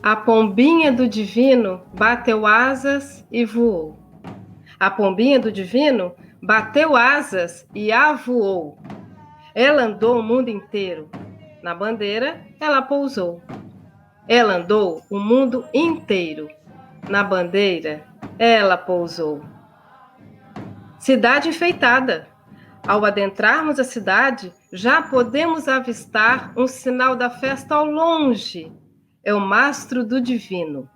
A pombinha do divino bateu asas e voou. A pombinha do divino bateu asas e avoou. Ela andou o mundo inteiro. Na bandeira, ela pousou. Ela andou o mundo inteiro. Na bandeira, ela pousou. Cidade enfeitada. Ao adentrarmos a cidade, já podemos avistar um sinal da festa ao longe. É o mastro do divino.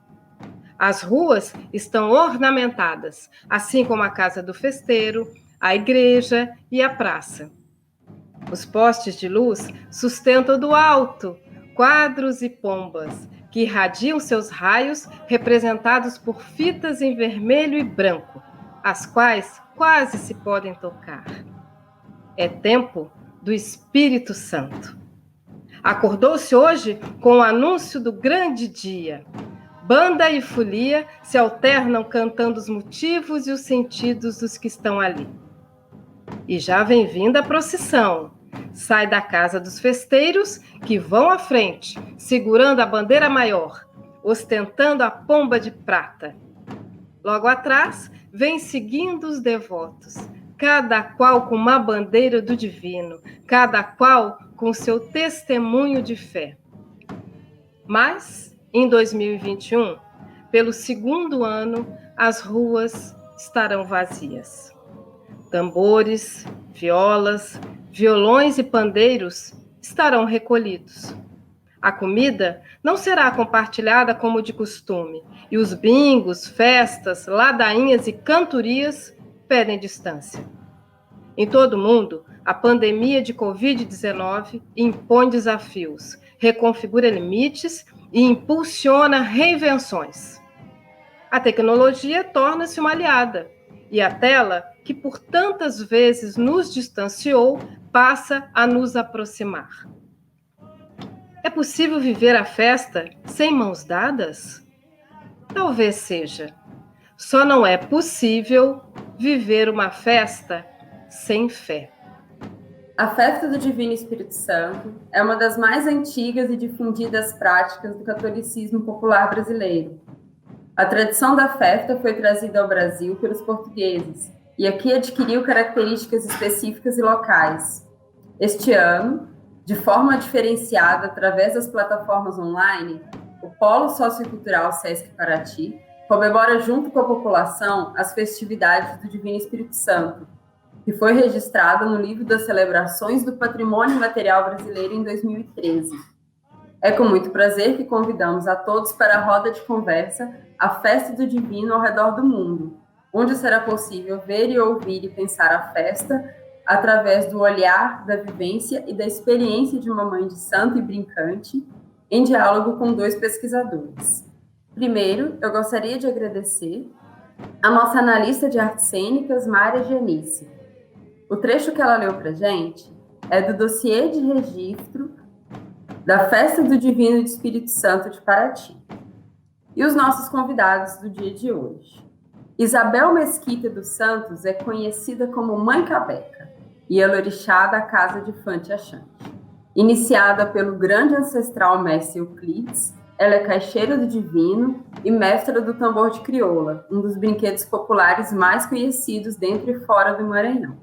As ruas estão ornamentadas, assim como a casa do festeiro, a igreja e a praça. Os postes de luz sustentam do alto quadros e pombas, que irradiam seus raios representados por fitas em vermelho e branco, as quais quase se podem tocar. É tempo do Espírito Santo. Acordou-se hoje com o anúncio do grande dia. Banda e folia se alternam cantando os motivos e os sentidos dos que estão ali. E já vem vindo a procissão. Sai da casa dos festeiros que vão à frente, segurando a bandeira maior, ostentando a pomba de prata. Logo atrás, vem seguindo os devotos, cada qual com uma bandeira do divino, cada qual com seu testemunho de fé. Mas, em 2021, pelo segundo ano, as ruas estarão vazias. Tambores, violas, violões e pandeiros estarão recolhidos. A comida não será compartilhada como de costume, e os bingos, festas, ladainhas e cantorias pedem distância. Em todo o mundo, a pandemia de Covid-19 impõe desafios, reconfigura limites e impulsiona reinvenções. A tecnologia torna-se uma aliada, e a tela, que por tantas vezes nos distanciou, passa a nos aproximar. É possível viver a festa sem mãos dadas? Talvez seja. Só não é possível viver uma festa sem fé. A festa do Divino Espírito Santo é uma das mais antigas e difundidas práticas do catolicismo popular brasileiro. A tradição da festa foi trazida ao Brasil pelos portugueses e aqui adquiriu características específicas e locais. Este ano, de forma diferenciada através das plataformas online, o Polo Sociocultural Sesc Paraty comemora junto com a população as festividades do Divino Espírito Santo, que foi registrado no Livro das Celebrações do Patrimônio Material Brasileiro em 2013. É com muito prazer que convidamos a todos para a roda de conversa A Festa do Divino ao redor do mundo, onde será possível ver e ouvir e pensar a festa através do olhar, da vivência e da experiência de uma mãe de santo e brincante, em diálogo com dois pesquisadores. Primeiro, eu gostaria de agradecer a nossa analista de artes cênicas, Mária Gianice. O trecho que ela leu para a gente é do dossiê de registro da Festa do Divino de Espírito Santo de Paraty. E os nossos convidados do dia de hoje. Isabel Mesquita dos Santos é conhecida como Mãe Cabeca e Elorixá da Casa de Fante Achante. Iniciada pelo grande ancestral mestre Euclides, ela é caixeira do divino e mestra do tambor de crioula, um dos brinquedos populares mais conhecidos dentro e fora do Maranhão.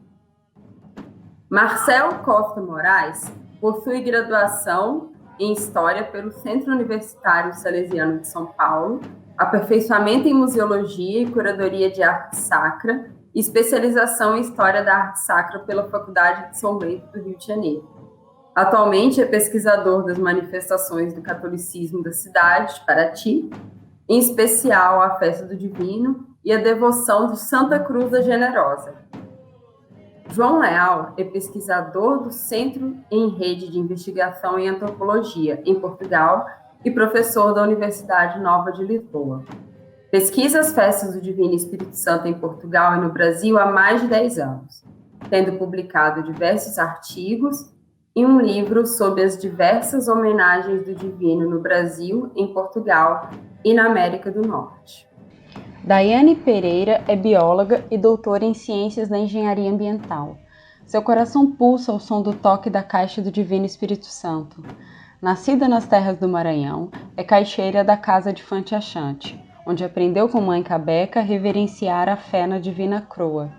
Marcel Costa Moraes possui graduação em História pelo Centro Universitário Salesiano de São Paulo, aperfeiçoamento em Museologia e Curadoria de Arte Sacra e especialização em História da Arte Sacra pela Faculdade de São Bento do Rio de Janeiro. Atualmente é pesquisador das manifestações do catolicismo da cidade de Paraty, em especial a Festa do Divino e a devoção de Santa Cruz da Generosa. João Leal é pesquisador do Centro em Rede de Investigação em Antropologia, em Portugal, e professor da Universidade Nova de Lisboa. Pesquisa as festas do Divino Espírito Santo em Portugal e no Brasil há mais de 10 anos, tendo publicado diversos artigos e um livro sobre as diversas homenagens do Divino no Brasil, em Portugal e na América do Norte. Daiane Pereira é bióloga e doutora em Ciências da Engenharia Ambiental. Seu coração pulsa ao som do toque da caixa do Divino Espírito Santo. Nascida nas terras do Maranhão, é caixeira da Casa de Fantiachante, onde aprendeu com Mãe Cabeca a reverenciar a fé na Divina Croa.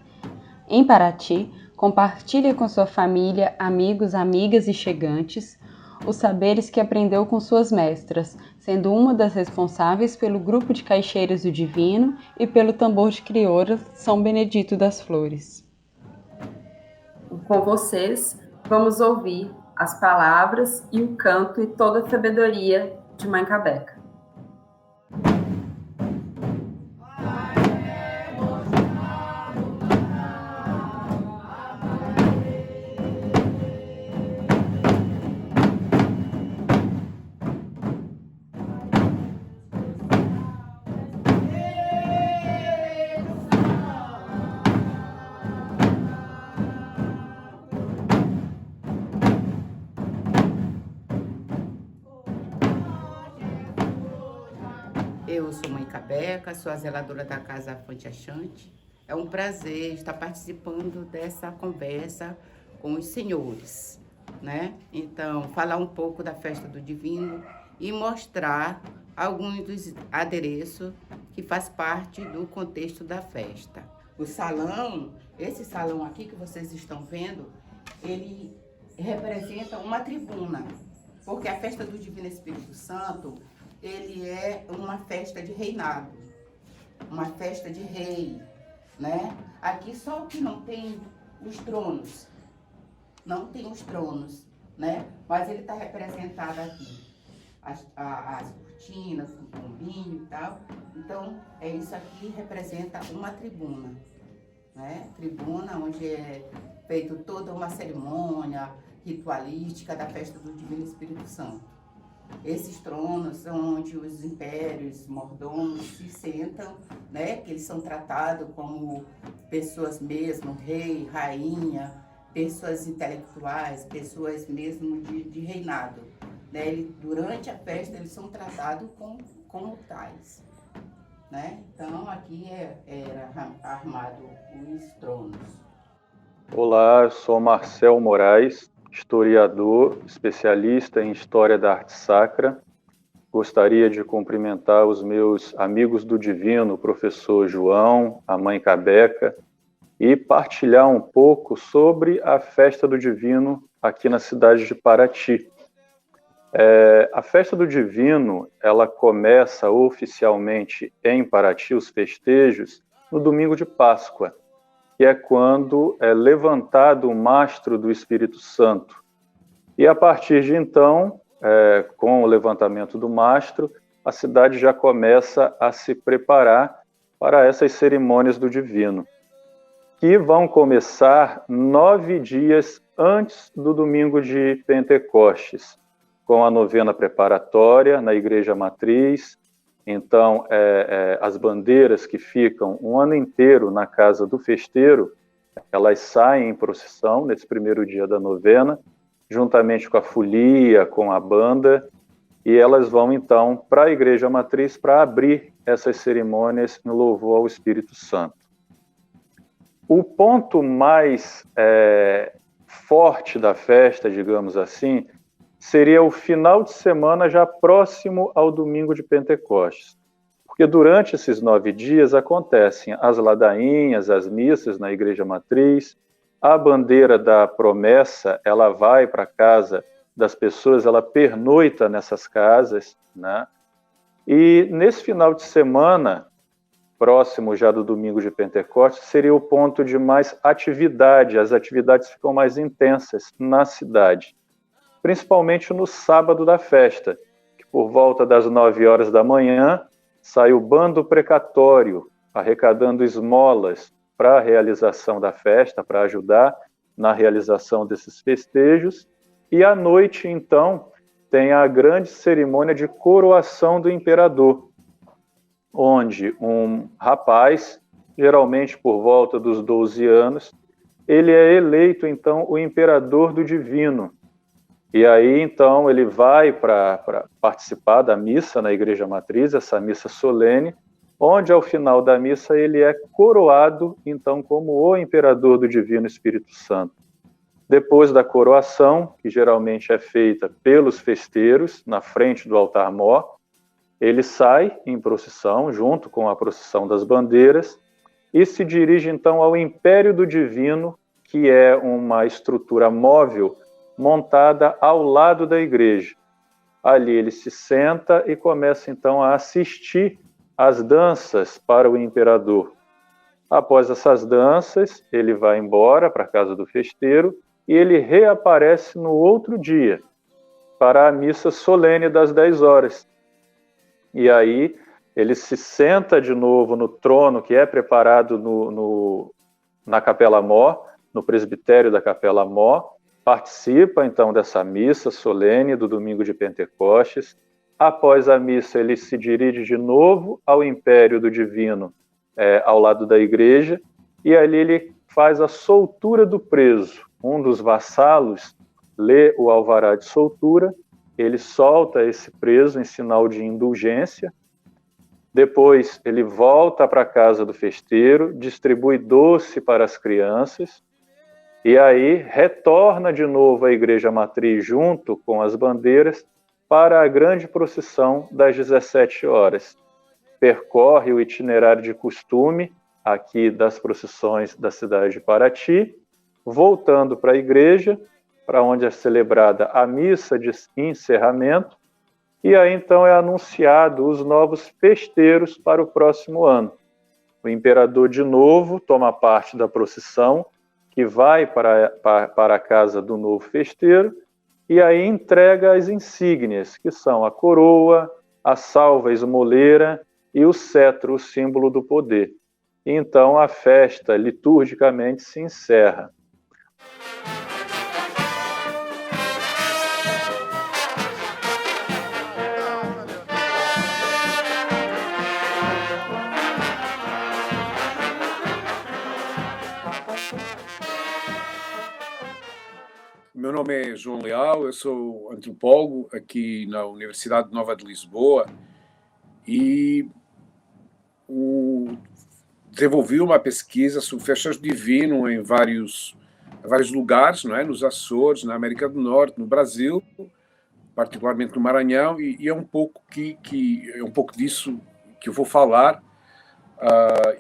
Em Paraty, compartilha com sua família, amigos, amigas e chegantes os saberes que aprendeu com suas mestras, sendo uma das responsáveis pelo grupo de caixeiras do Divino e pelo tambor de crioura São Benedito das Flores. Com vocês, vamos ouvir as palavras e o canto e toda a sabedoria de Mãe Cabeca. Eu sou Mãe Cabeca, sou a zeladora da Casa Fantiachante. É um prazer estar participando dessa conversa com os senhores, né? Então, falar um pouco da Festa do Divino e mostrar alguns dos adereços que faz parte do contexto da festa. O salão, esse salão aqui que vocês estão vendo, ele representa uma tribuna, porque a Festa do Divino Espírito Santo, ele é uma festa de reinado, uma festa de rei, né? Aqui só que não tem os tronos, né? Mas ele está representado aqui, as cortinas, o pombinho e tal. Então, isso aqui representa uma tribuna, né? Tribuna onde é feita toda uma cerimônia ritualística da festa do Divino Espírito Santo. Esses tronos são onde os impérios, mordomos se sentam, né? Que eles são tratados como pessoas mesmo, rei, rainha, pessoas intelectuais, pessoas mesmo de reinado, né? Durante a festa eles são tratados como tais, né? Então aqui era armado os tronos. Olá, eu sou Marcel Moraes, historiador, especialista em História da Arte Sacra. Gostaria de cumprimentar os meus amigos do Divino, o professor João, a Mãe Cabeca, e partilhar um pouco sobre a Festa do Divino aqui na cidade de Paraty. A Festa do Divino, ela começa oficialmente em Paraty, os festejos, no domingo de Páscoa, que é quando é levantado o mastro do Espírito Santo. E a partir de então, com o levantamento do mastro, a cidade já começa a se preparar para essas cerimônias do Divino, que vão começar 9 dias antes do domingo de Pentecostes, com a novena preparatória na Igreja Matriz. Então, as bandeiras que ficam um ano inteiro na casa do festeiro, elas saem em procissão nesse primeiro dia da novena, juntamente com a folia, com a banda, e elas vão, então, para a Igreja Matriz para abrir essas cerimônias no louvor ao Espírito Santo. O ponto mais forte da festa, digamos assim, seria o final de semana já próximo ao domingo de Pentecostes. Porque durante esses 9 dias acontecem as ladainhas, as missas na Igreja Matriz, a bandeira da promessa, ela vai para a casa das pessoas, ela pernoita nessas casas, né? E nesse final de semana, próximo já do domingo de Pentecostes, seria o ponto de mais atividade, as atividades ficam mais intensas na cidade. Principalmente no sábado da festa, que por volta das 9 horas da manhã, sai o bando precatório, arrecadando esmolas para a realização da festa, para ajudar na realização desses festejos. E à noite, então, tem a grande cerimônia de coroação do imperador, onde um rapaz, geralmente por volta dos 12 anos, ele é eleito, então, o imperador do Divino. E aí, então, ele vai para participar da missa na Igreja Matriz, essa missa solene, onde, ao final da missa, ele é coroado, então, como o imperador do Divino Espírito Santo. Depois da coroação, que geralmente é feita pelos festeiros, na frente do altar-mor, ele sai em procissão, junto com a procissão das bandeiras, e se dirige então ao Império do Divino, que é uma estrutura móvel montada ao lado da igreja. Ali ele se senta e começa então a assistir às danças para o imperador. Após essas danças, ele vai embora para a casa do festeiro e ele reaparece no outro dia para a missa solene das 10 horas. E aí ele se senta de novo no trono que é preparado na Capela Mor, no presbitério da Capela Mor, participa então dessa missa solene do domingo de Pentecostes. Após a missa, ele se dirige de novo ao Império do Divino, ao lado da igreja, e ali ele faz a soltura do preso. Um dos vassalos lê o alvará de soltura, ele solta esse preso em sinal de indulgência. Depois ele volta para a casa do festeiro, distribui doce para as crianças, e aí retorna de novo à igreja matriz junto com as bandeiras para a grande procissão das 17 horas. Percorre o itinerário de costume aqui das procissões da cidade de Paraty, voltando para a igreja, para onde é celebrada a missa de encerramento, e aí então é anunciado os novos festeiros para o próximo ano. O imperador de novo toma parte da procissão, que vai para a casa do novo festeiro, e aí entrega as insígnias, que são a coroa, a salva esmoleira e o cetro, o símbolo do poder. E então a festa liturgicamente se encerra. Meu nome é João Leal, eu sou antropólogo aqui na Universidade Nova de Lisboa e desenvolvi uma pesquisa sobre festas divino em vários lugares, não é? Nos Açores, na América do Norte, no Brasil, particularmente no Maranhão, e é um pouco é um pouco disso que eu vou falar,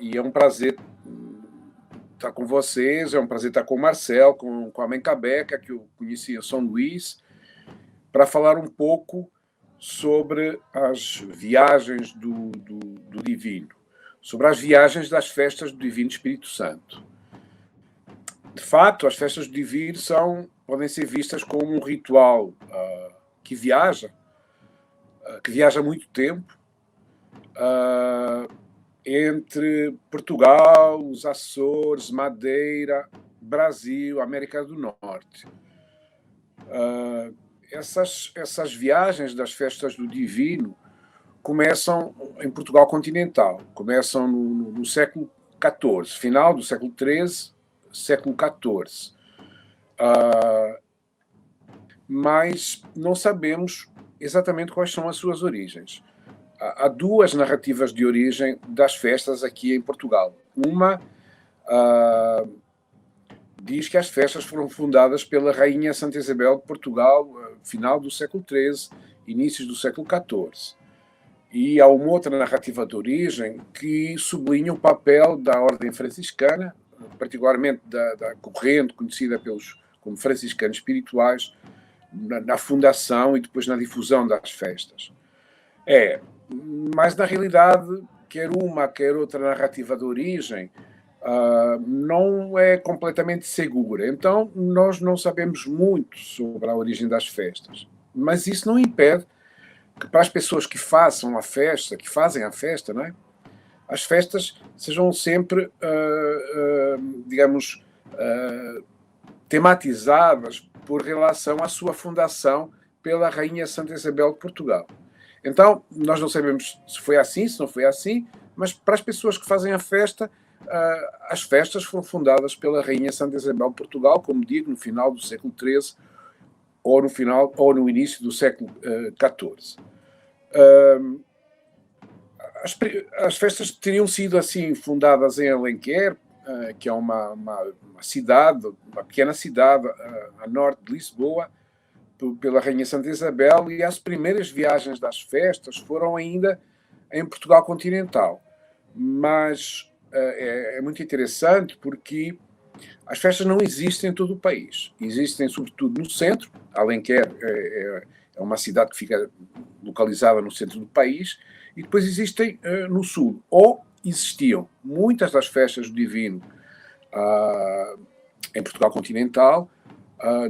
e é um prazer estar com vocês, é um prazer estar com o Marcel, com a mãe Cabeca, que eu conheci em São Luís, para falar um pouco sobre as viagens do Divino, sobre as viagens das festas do Divino Espírito Santo. De fato, as festas do Divino podem ser vistas como um ritual que viaja muito tempo, entre Portugal, os Açores, Madeira, Brasil, América do Norte. Essas viagens das festas do Divino começam em Portugal continental, começam no século XIV, final do século XIII, século XIV. Mas não sabemos exatamente quais são as suas origens. Há duas narrativas de origem das festas aqui em Portugal. Uma diz que as festas foram fundadas pela Rainha Santa Isabel de Portugal, final do século XIII, inícios do século XIV. E há uma outra narrativa de origem que sublinha o papel da Ordem Franciscana, particularmente da corrente conhecida como franciscanos espirituais, na fundação e depois na difusão das festas. Mas, na realidade, quer uma, quer outra narrativa de origem não é completamente segura. Então, nós não sabemos muito sobre a origem das festas. Mas isso não impede que, para as pessoas que fazem a festa, não é? As festas sejam sempre, tematizadas por relação à sua fundação pela Rainha Santa Isabel de Portugal. Então, nós não sabemos se foi assim, se não foi assim, mas para as pessoas que fazem a festa, as festas foram fundadas pela Rainha Santa Isabel de Portugal, como digo, no final do século XIII ou no início do século XIV. As festas teriam sido assim fundadas em Alenquer, que é uma cidade, uma pequena cidade a norte de Lisboa, pela Rainha Santa Isabel, e as primeiras viagens das festas foram ainda em Portugal continental. Mas é muito interessante porque as festas não existem em todo o país. Existem, sobretudo, no centro. Alenquer é uma cidade que fica localizada no centro do país, e depois existem no sul. Ou existiam muitas das festas do Divino em Portugal continental.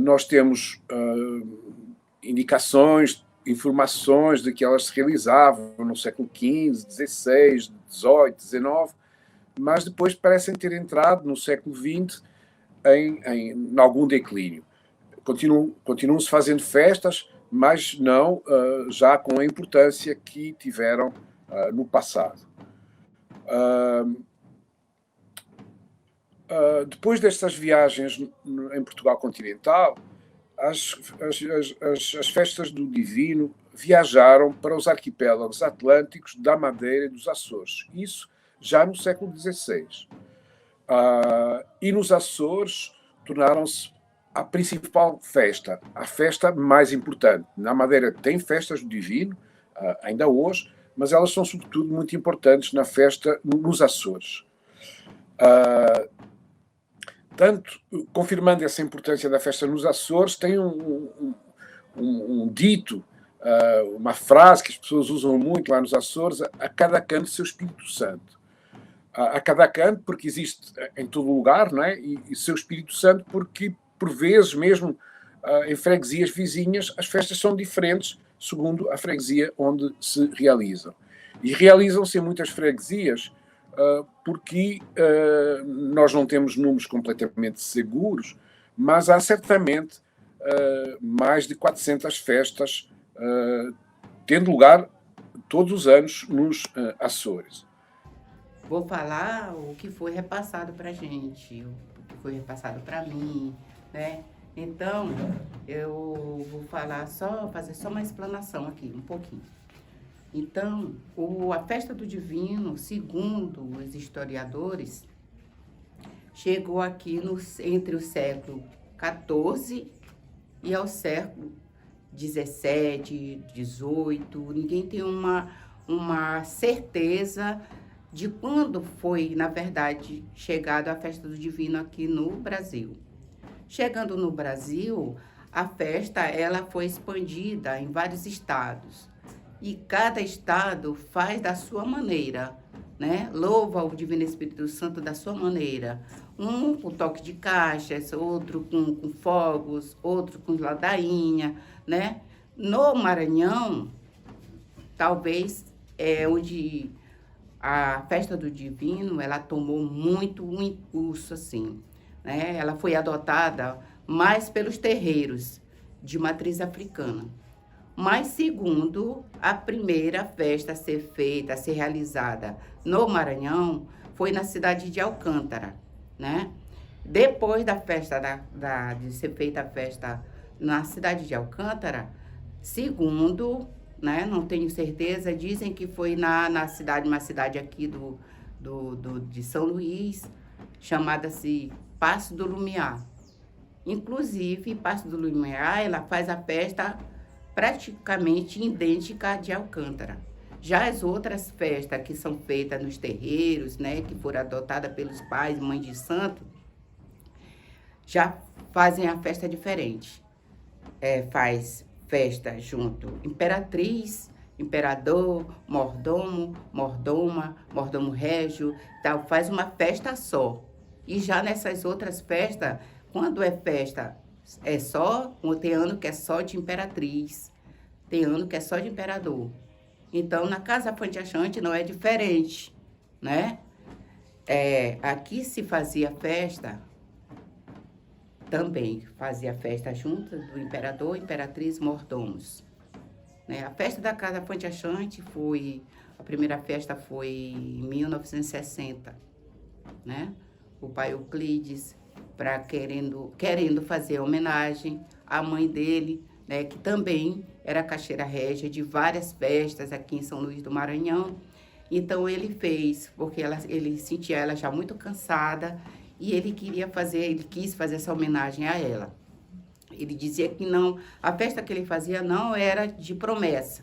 Nós temos indicações, informações de que elas se realizavam no século XV, XVI, XVIII, XIX, mas depois parecem ter entrado no século XX em algum declínio. Continuam-se fazendo festas, mas não já com a importância que tiveram no passado. Depois destas viagens em Portugal continental, as festas do Divino viajaram para os arquipélagos atlânticos da Madeira e dos Açores. Isso já no século XVI. E nos Açores tornaram-se a principal festa, a festa mais importante. Na Madeira tem festas do Divino, ainda hoje, mas elas são sobretudo muito importantes na festa nos Açores. Tanto, confirmando essa importância da festa nos Açores, tem um dito, uma frase que as pessoas usam muito lá nos Açores: a cada canto seu Espírito Santo. A cada canto, porque existe em todo lugar, não é? E seu Espírito Santo, porque, por vezes, mesmo em freguesias vizinhas, as festas são diferentes segundo a freguesia onde se realizam. E realizam-se em muitas freguesias porque nós não temos números completamente seguros, mas há certamente mais de 400 festas tendo lugar todos os anos nos Açores. Vou falar o que foi repassado para a gente, o que foi repassado para mim, né? Então, eu vou fazer só uma explanação aqui, um pouquinho. Então, a festa do Divino, segundo os historiadores, chegou aqui entre o século XIV e ao século XVII, XVIII. Ninguém tem uma certeza de quando foi, na verdade, chegado a festa do Divino aqui no Brasil. Chegando no Brasil, a festa ela foi expandida em vários estados. E cada estado faz da sua maneira, né? Louva o Divino Espírito Santo da sua maneira. Um com toque de caixas, outro com fogos, outro com ladainha, né? No Maranhão, talvez é onde a festa do Divino, ela tomou muito um impulso, assim, né? Ela foi adotada mais pelos terreiros de matriz africana. Mas, segundo, a primeira festa a ser realizada no Maranhão foi na cidade de Alcântara, né? Depois da festa, de ser feita a festa na cidade de Alcântara, segundo, né, não tenho certeza, dizem que foi uma cidade aqui de São Luís, chamada-se Passo do Lumiar. Inclusive, Passo do Lumiar, ela faz a festa praticamente idêntica de Alcântara. Já as outras festas que são feitas nos terreiros, né, que foram adotadas pelos pais e mães de santo, já fazem a festa diferente. Faz festa junto imperatriz, imperador, mordomo, mordoma, mordomo régio, tal, faz uma festa só. E já nessas outras festas, quando é festa tem ano que é só de imperatriz, tem ano que é só de imperador. Então, na Casa Fonte Achante não é diferente, né? Aqui se fazia festa, também fazia festa junto do imperador, imperatriz, mordomos. Né? A festa da Casa Fonte Achante a primeira festa foi em 1960, né? O pai Euclides, querendo fazer homenagem à mãe dele, né, que também era caixeira régia de várias festas aqui em São Luís do Maranhão. Então ele fez, porque ele sentia ela já muito cansada e ele quis fazer essa homenagem a ela. Ele dizia que não, a festa que ele fazia não era de promessa,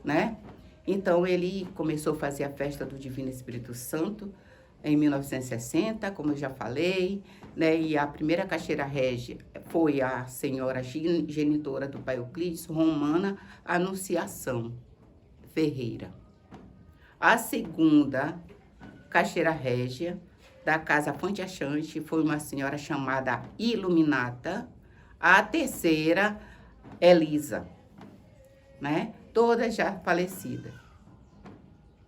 né? Então ele começou a fazer a festa do Divino Espírito Santo em 1960, como eu já falei, né? E a primeira caixeira régia foi a senhora genitora do Pai Euclides, Romana Anunciação Ferreira. A segunda caixeira régia da Casa Fonte Achante foi uma senhora chamada Iluminata. A terceira, Elisa, né? Todas já falecidas.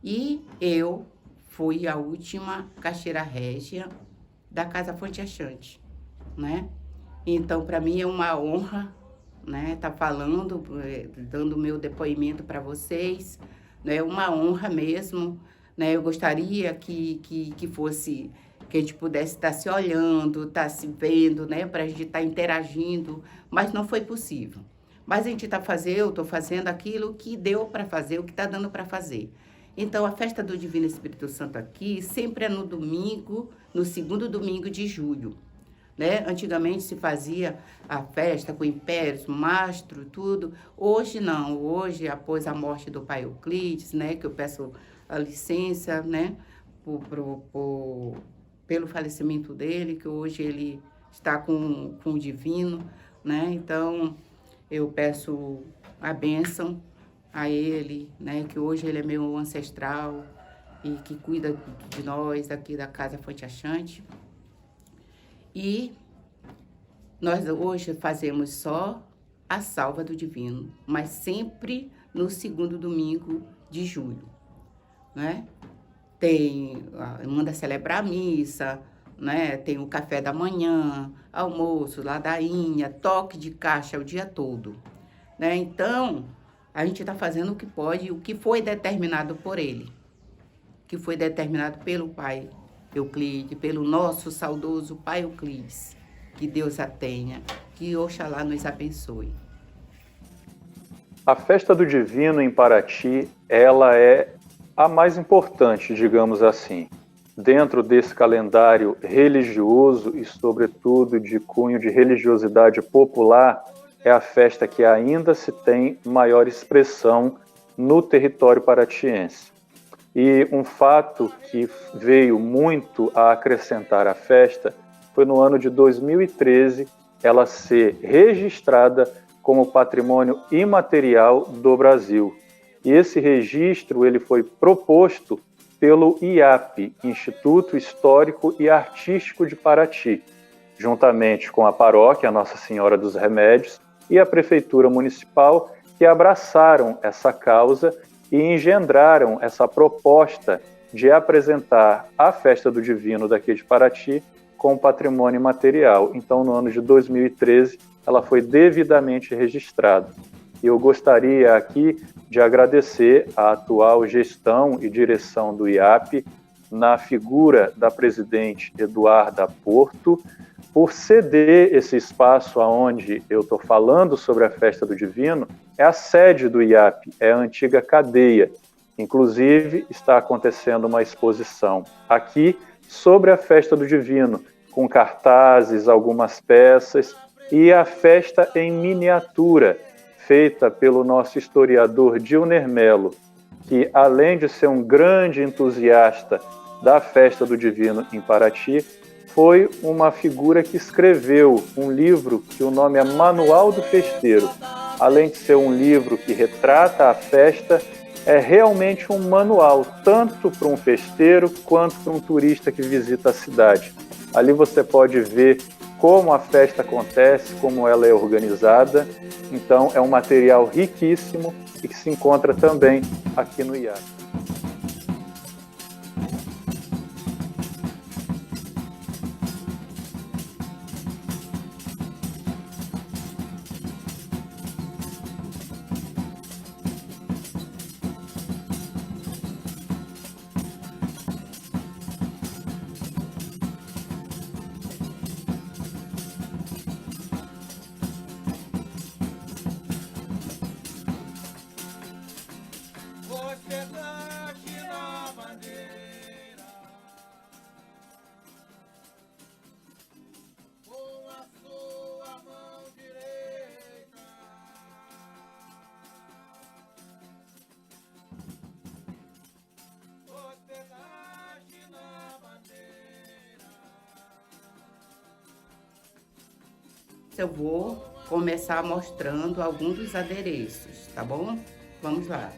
E eu fui a última caixeira régia da Casa Fonte Achante, né? Então, para mim é uma honra, né? Tá falando, dando meu depoimento para vocês, né? Uma honra mesmo, né? Eu gostaria que fosse, que a gente pudesse estar se olhando, estar se vendo, né? Para a gente estar interagindo, mas não foi possível. Mas a gente eu estou fazendo aquilo que deu para fazer, o que está dando para fazer. Então, a festa do Divino Espírito Santo aqui sempre é no domingo, no segundo domingo de julho, né? Antigamente se fazia a festa com impérios, mastro, tudo. Hoje não, hoje, após a morte do Pai Euclides, né? Que eu peço a licença, né? Pelo falecimento dele, que hoje ele está com o divino, né? Então, eu peço a bênção a ele, né? Que hoje ele é meu ancestral e que cuida de nós aqui da Casa Fonte Achante. E nós hoje fazemos só a salva do divino, mas sempre no segundo domingo de julho, né? Manda celebrar a missa, né? Tem o café da manhã, almoço, ladainha, toque de caixa o dia todo, né? Então, a gente está fazendo o que pode, o que foi determinado por ele, que foi determinado pelo Pai Euclides, pelo nosso saudoso Pai Euclides. Que Deus a tenha, que Oxalá nos abençoe. A festa do Divino em Paraty, ela é a mais importante, digamos assim, dentro desse calendário religioso e, sobretudo, de cunho de religiosidade popular, é a festa que ainda se tem maior expressão no território paratiense. E um fato que veio muito a acrescentar à festa foi no ano de 2013 ela ser registrada como patrimônio imaterial do Brasil. E esse registro ele foi proposto pelo IAP, Instituto Histórico e Artístico de Paraty, juntamente com a paróquia Nossa Senhora dos Remédios e a Prefeitura Municipal, que abraçaram essa causa e engendraram essa proposta de apresentar a Festa do Divino daqui de Paraty com patrimônio imaterial. Então, no ano de 2013, ela foi devidamente registrada. E eu gostaria aqui de agradecer a atual gestão e direção do IAP, na figura da presidente Eduarda Porto, por ceder esse espaço aonde eu estou falando sobre a Festa do Divino. É a sede do IAP, é a antiga cadeia. Inclusive, está acontecendo uma exposição aqui sobre a Festa do Divino, com cartazes, algumas peças, e a festa em miniatura, feita pelo nosso historiador Dilner Melo, que, além de ser um grande entusiasta da Festa do Divino em Paraty, foi uma figura que escreveu um livro que o nome é Manual do Festeiro. Além de ser um livro que retrata a festa, é realmente um manual, tanto para um festeiro quanto para um turista que visita a cidade. Ali você pode ver como a festa acontece, como ela é organizada. Então, é um material riquíssimo e que se encontra também aqui no IAP. Você eu vou começar mostrando alguns dos adereços, tá bom? Vamos lá.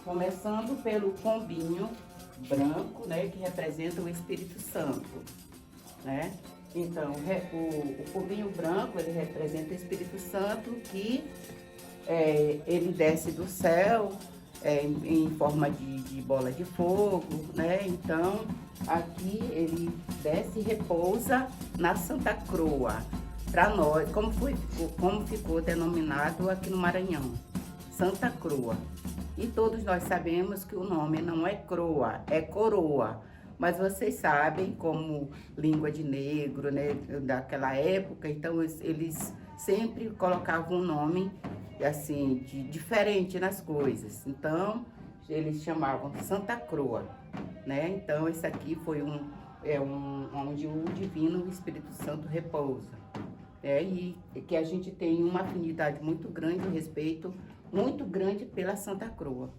Começando pelo pombinho branco, né, que representa o Espírito Santo, né? Então, o pombinho branco, ele representa o Espírito Santo que ele desce do céu em forma de bola de fogo, né? Então, aqui ele desce e repousa na Santa Croa. Para nós, como ficou denominado aqui no Maranhão, Santa Croa. E todos nós sabemos que o nome não é croa, é coroa. Mas vocês sabem, como língua de negro, né, daquela época, então eles sempre colocavam um nome assim, diferente nas coisas. Então, eles chamavam Santa Croa, né? Então, esse aqui foi onde o Divino Espírito Santo repousa. E que a gente tem uma afinidade muito grande, um respeito muito grande pela Santa Croa.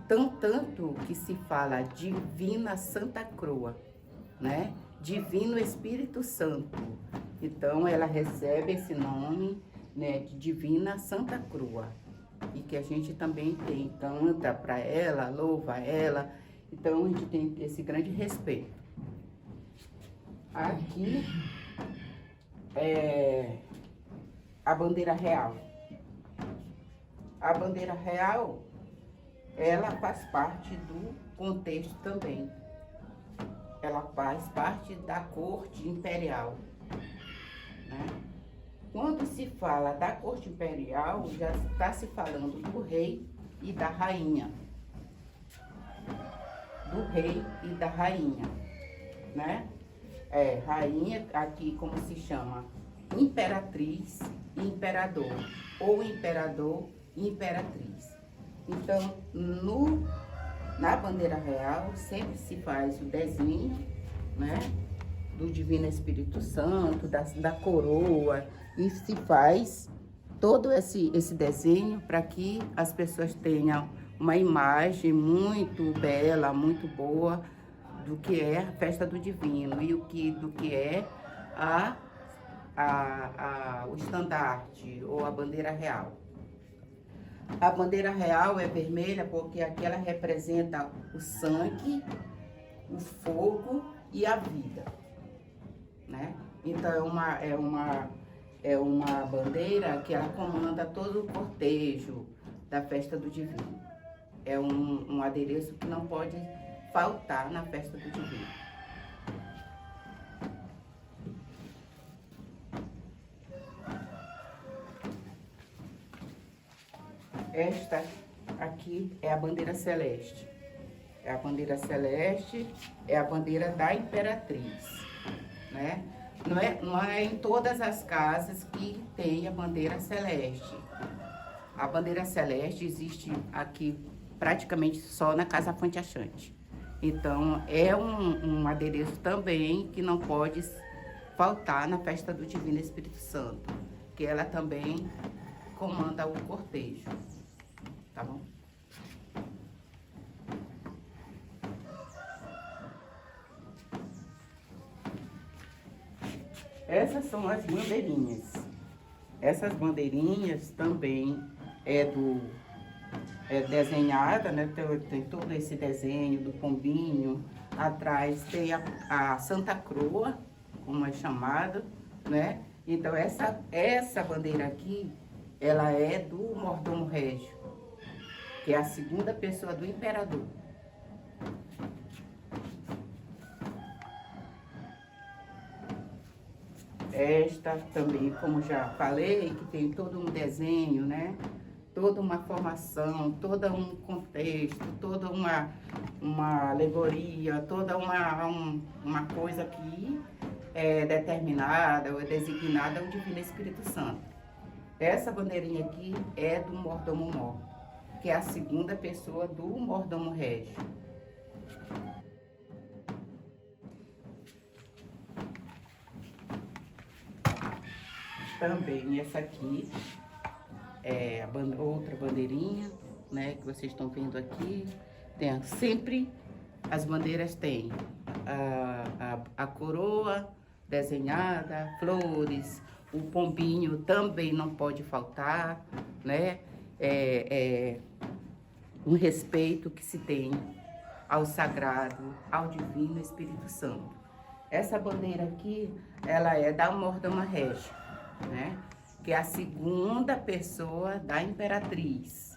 Tanto que se fala Divina Santa Croa, né? Divino Espírito Santo. Então, ela recebe esse nome, né, de Divina Santa Croa. E que a gente também canta para ela, louva ela. Então, a gente tem esse grande respeito. Aqui é a bandeira real. A bandeira real, ela faz parte do contexto também. Ela faz parte da corte imperial, né? Quando se fala da corte imperial, já está se falando do rei e da rainha. Do rei e da rainha, né? Rainha, aqui como se chama, imperatriz e imperador, ou imperador e imperatriz. Então, na bandeira real, sempre se faz o desenho, né, do Divino Espírito Santo, da coroa, e se faz todo esse desenho para que as pessoas tenham uma imagem muito bela, muito boa, do que é a festa do Divino e do que é o estandarte ou a bandeira real. A bandeira real é vermelha porque aqui ela representa o sangue, o fogo e a vida, né? Então é uma bandeira que ela comanda todo o cortejo da festa do Divino. É um adereço que não pode faltar na festa do Divino. Esta aqui é a bandeira celeste. A bandeira celeste é a bandeira da imperatriz, né? Não é em todas as casas que tem a bandeira celeste. A bandeira celeste existe aqui praticamente só na Casa Fonte Achante. Então, é um adereço também que não pode faltar na festa do Divino Espírito Santo, que ela também comanda o cortejo, tá bom? Essas são as bandeirinhas. Essas bandeirinhas também é desenhada, né? Tem todo esse desenho do pombinho. Atrás tem a Santa Croa, como é chamada, né? Então, essa bandeira aqui, ela é do mordomo régio, que é a segunda pessoa do imperador. Esta também, como já falei, que tem todo um desenho, né? Toda uma formação, todo um contexto, toda uma alegoria, toda uma coisa que é determinada ou é designada ao Divino Espírito Santo. Essa bandeirinha aqui é do mordomo mor, que é a segunda pessoa do mordomo régio. Também essa aqui é outra bandeirinha, né, que vocês estão vendo aqui. Sempre as bandeiras têm a coroa, desenhada, flores, o pombinho também não pode faltar, né? Um respeito que se tem ao sagrado, ao divino Espírito Santo. Essa bandeira aqui, ela é da Mordomma Regia, né? Que é a segunda pessoa da imperatriz.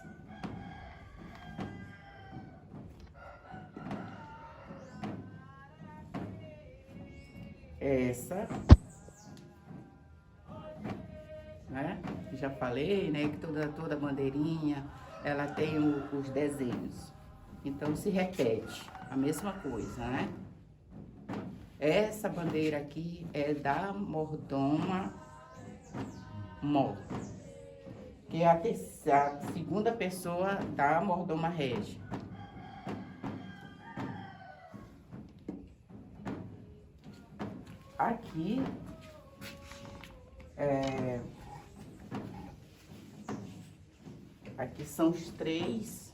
Essa, né? Já falei, né? Que toda bandeirinha, ela tem os desenhos. Então, se repete a mesma coisa, né? Essa bandeira aqui é da Mordomma Mor, que é a segunda pessoa da Mordomma Regia. Aqui são os três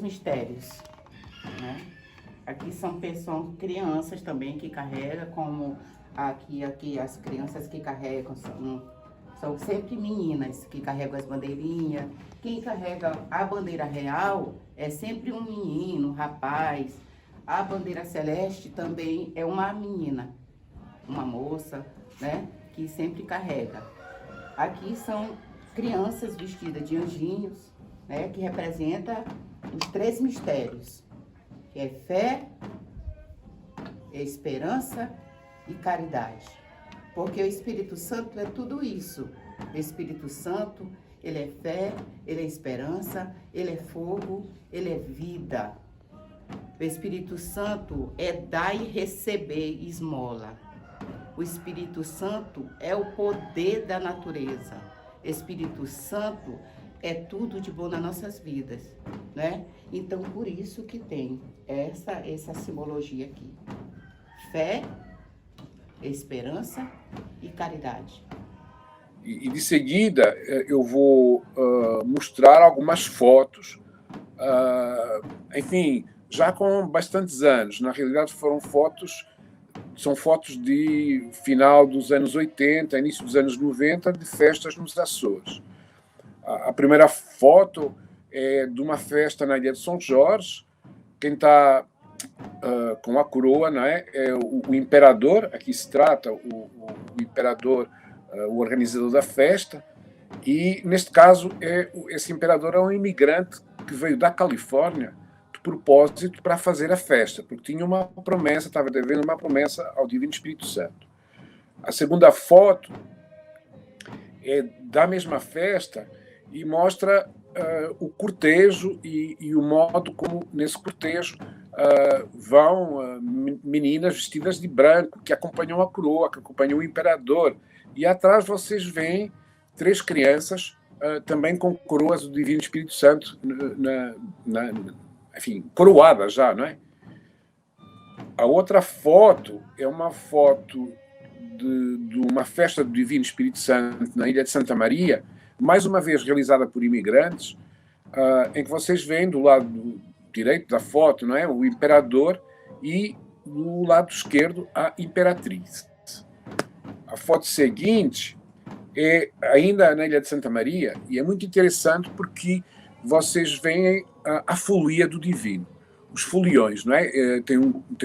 mistérios, né? Aqui são crianças também que carregam, como aqui as crianças que carregam são sempre meninas que carregam as bandeirinhas. Quem carrega a bandeira real é sempre um menino, um rapaz. A bandeira celeste também é uma menina, uma moça, né? Que sempre carrega. Aqui são crianças vestidas de anjinhos, né? Que representa os três mistérios, que é fé, esperança e caridade. Porque o Espírito Santo é tudo isso. O Espírito Santo, ele é fé, ele é esperança, ele é fogo, ele é vida. O Espírito Santo é dar e receber esmola. O Espírito Santo é o poder da natureza. O Espírito Santo é tudo de bom nas nossas vidas, né? Então, por isso que tem essa simbologia aqui. Fé, esperança e caridade. E de seguida, eu vou mostrar algumas fotos, enfim, já com bastantes anos. Na realidade, são fotos de final dos anos 80, início dos anos 90, de festas nos Açores. A primeira foto é de uma festa na Ilha de São Jorge. Quem está com a coroa, não é? É o imperador, aqui se trata o imperador, o organizador da festa, e neste caso esse imperador é um imigrante que veio da Califórnia de propósito para fazer a festa, porque tinha uma promessa, estava devendo uma promessa ao Divino Espírito Santo. A segunda foto é da mesma festa e mostra o cortejo e o modo como nesse cortejo vão meninas vestidas de branco que acompanham a coroa, que acompanham o imperador. E atrás vocês veem 3 crianças também com coroas do Divino Espírito Santo, enfim, coroadas já, não é? A outra foto é uma foto de uma festa do Divino Espírito Santo na Ilha de Santa Maria, mais uma vez realizada por imigrantes, em que vocês veem do lado direito da foto, não é, o imperador, e do lado esquerdo a imperatriz. A foto seguinte é ainda na Ilha de Santa Maria, e é muito interessante porque vocês veem a folia do divino, os foliões, não é? Tem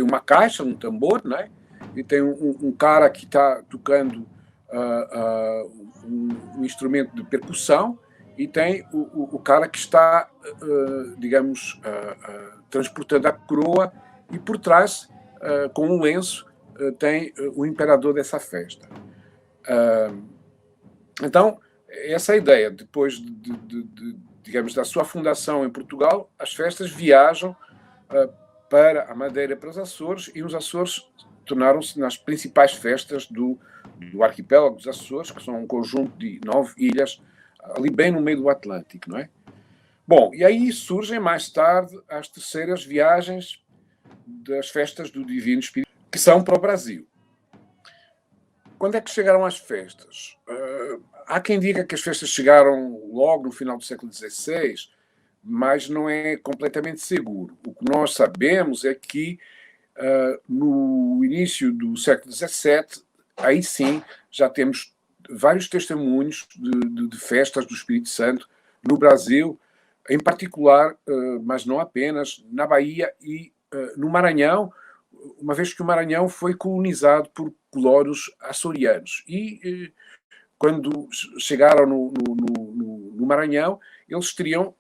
uma caixa, um tambor, não é? E tem um cara que está tocando um instrumento de percussão, e tem o cara que está, digamos, transportando a coroa, e por trás, com um lenço, tem o imperador dessa festa. Então, essa é a ideia. Depois digamos, da sua fundação em Portugal, as festas viajam para a Madeira, para os Açores, e os Açores tornaram-se nas principais festas do arquipélago dos Açores, que são um conjunto de 9 ilhas, ali bem no meio do Atlântico, não é? Bom, e aí surgem mais tarde as terceiras viagens das festas do Divino Espírito, que são para o Brasil. Quando é que chegaram as festas? Há quem diga que as festas chegaram logo no final do século XVI, mas não é completamente seguro. O que nós sabemos é que no início do século XVII, aí sim já temos vários testemunhos de festas do Espírito Santo no Brasil, em particular, mas não apenas, na Bahia e no Maranhão, uma vez que o Maranhão foi colonizado por colonos açorianos. E quando chegaram no Maranhão, eles teriam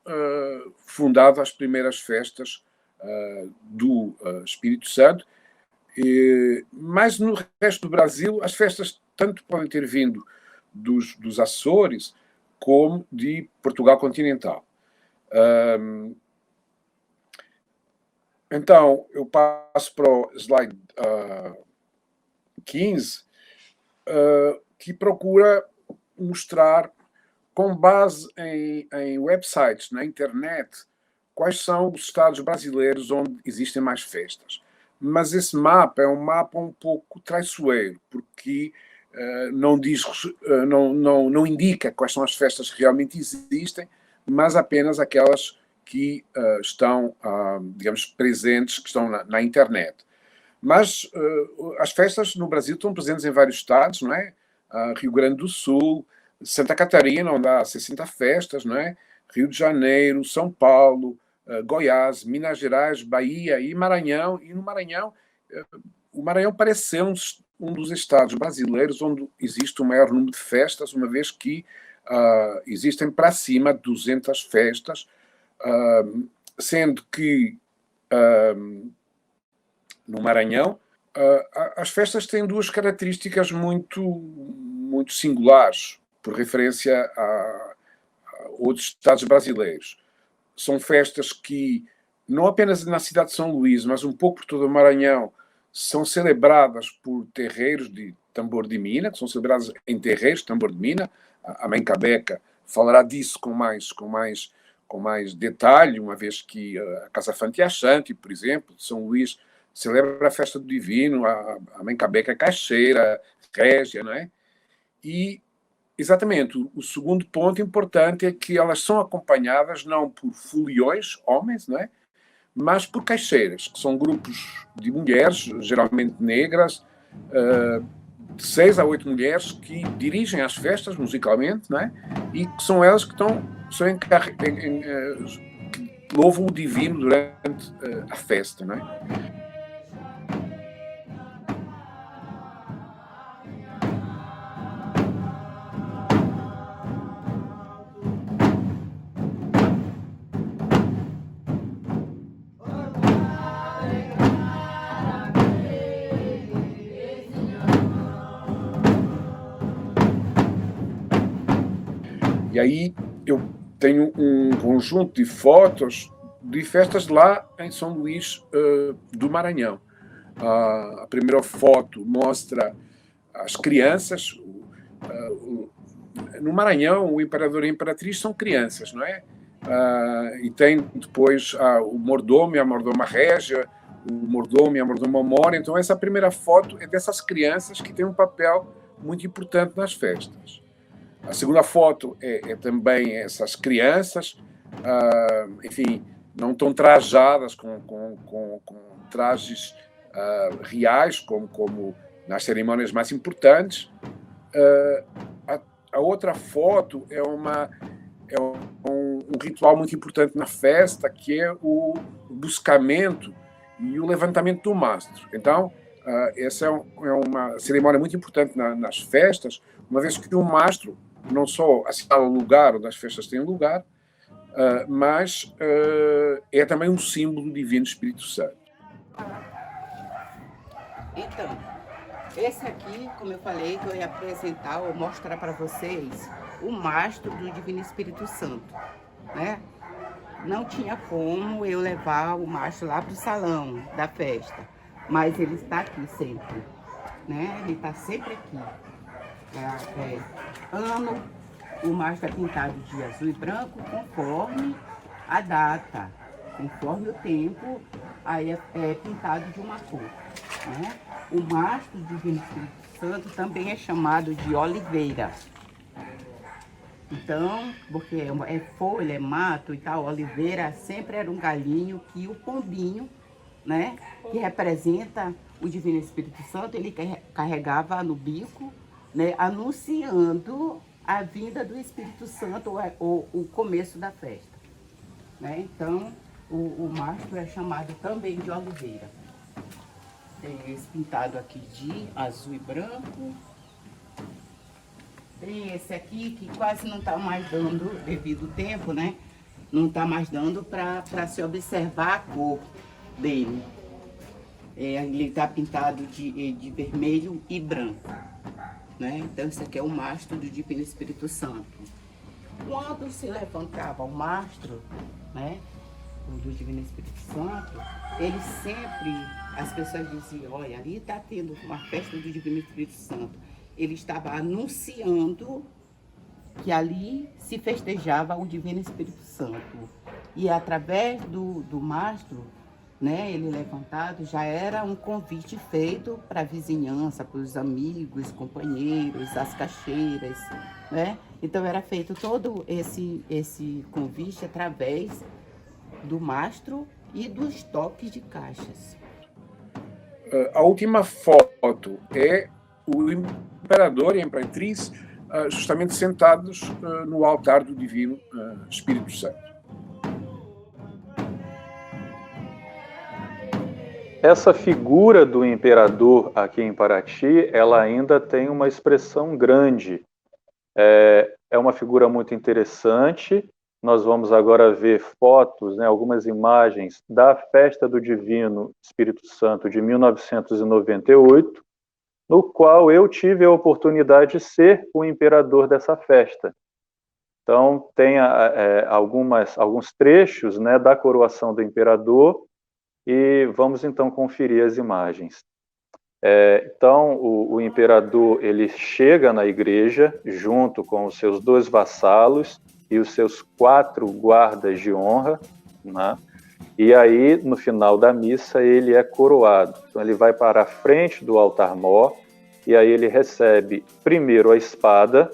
fundado as primeiras festas do Espírito Santo, mas no resto do Brasil as festas tanto podem ter vindo dos Açores como de Portugal continental. Então, eu passo para o slide 15, que procura mostrar, com base em websites na internet, quais são os estados brasileiros onde existem mais festas. Mas esse mapa é um mapa um pouco traiçoeiro, porque não indica quais são as festas que realmente existem, mas apenas aquelas que estão, digamos, presentes, que estão na internet. Mas as festas no Brasil estão presentes em vários estados, não é? Rio Grande do Sul, Santa Catarina, onde há 60 festas, não é? Rio de Janeiro, São Paulo, Goiás, Minas Gerais, Bahia e Maranhão. E no Maranhão, o Maranhão parece ser um dos estados brasileiros onde existe o maior número de festas, uma vez que existem para cima de 200 festas, sendo que no Maranhão as festas têm duas características muito singulares, por referência a outros estados brasileiros. São festas que, não apenas na cidade de São Luís, mas um pouco por todo o Maranhão, são celebradas por terreiros de tambor de mina, que são celebradas em terreiros de tambor de mina. A mãe Cabeca falará disso com mais detalhe, uma vez que a Casa Fantiachante, por exemplo, de São Luís, celebra a festa do Divino, a mãe Cabeca é caixeira, régia, não é? E, exatamente, o segundo ponto importante é que elas são acompanhadas não por foliões, homens, não é? Mas por caixeiras, que são grupos de mulheres, geralmente negras, de 6 a 8 mulheres que dirigem as festas musicalmente, não é? E que são elas que que louvam o divino durante a festa, não é? E aí eu tenho um conjunto de fotos de festas lá em São Luís do Maranhão. A primeira foto mostra as crianças. No Maranhão, o imperador e a imperatriz são crianças, não é? E tem depois o mordomo e a mordoma régia, o mordomo e a mordoma mora. Então, essa primeira foto é dessas crianças que têm um papel muito importante nas festas. A segunda foto é também essas crianças, enfim, não estão trajadas com trajes reais, como nas cerimônias mais importantes. A outra foto é um ritual muito importante na festa, que é o buscamento e o levantamento do mastro. Então, essa é uma cerimônia muito importante nas festas, uma vez que o mastro não só assinala o lugar onde as festas têm lugar, mas é também um símbolo do Divino Espírito Santo. Então, esse aqui, como eu falei, que eu ia apresentar ou mostrar para vocês o mastro do Divino Espírito Santo, né? Não tinha como eu levar o mastro lá para o salão da festa, mas ele está aqui sempre, né? Ele está sempre aqui. Ano, o mastro é pintado de azul e branco conforme a data, conforme o tempo, aí é pintado de uma cor, né? O mastro do Divino Espírito Santo também é chamado de oliveira. Então, porque é folha, é mato e tal, oliveira sempre era um galinho que o pombinho né, que representa o Divino Espírito Santo, ele carregava no bico, né, anunciando a vinda do Espírito Santo, ou o começo da festa. Né? Então, o mastro é chamado também de oliveira. Tem esse pintado aqui de azul e branco. Tem esse aqui que quase não está mais dando, devido ao tempo, né? Não está mais dando para se observar a cor dele. Ele está pintado de vermelho e branco. Né? Então, esse aqui é o mastro do Divino Espírito Santo. Quando se levantava o mastro, né, do Divino Espírito Santo, ele sempre, as pessoas diziam, olha, ali está tendo uma festa do Divino Espírito Santo. Ele estava anunciando que ali se festejava o Divino Espírito Santo. E através do mastro, né, ele levantado, já era um convite feito para a vizinhança, para os amigos, companheiros, as caixeiras, né? Então era feito todo esse convite através do mastro e dos toques de caixas. A última foto é o imperador e a imperatriz justamente sentados no altar do Divino Espírito Santo. Essa figura do imperador aqui em Paraty, ela ainda tem uma expressão grande. É uma figura muito interessante. Nós vamos agora ver fotos, né, algumas imagens da Festa do Divino Espírito Santo de 1998, no qual eu tive a oportunidade de ser o imperador dessa festa. Então, tem alguns trechos, né, da coroação do imperador, e vamos então conferir as imagens. Então, o imperador, ele chega na igreja junto com os seus 2 vassalos e os seus 4 guardas de honra, né? E aí, no final da missa, ele é coroado. Então, ele vai para a frente do altar-mor, e aí ele recebe primeiro a espada.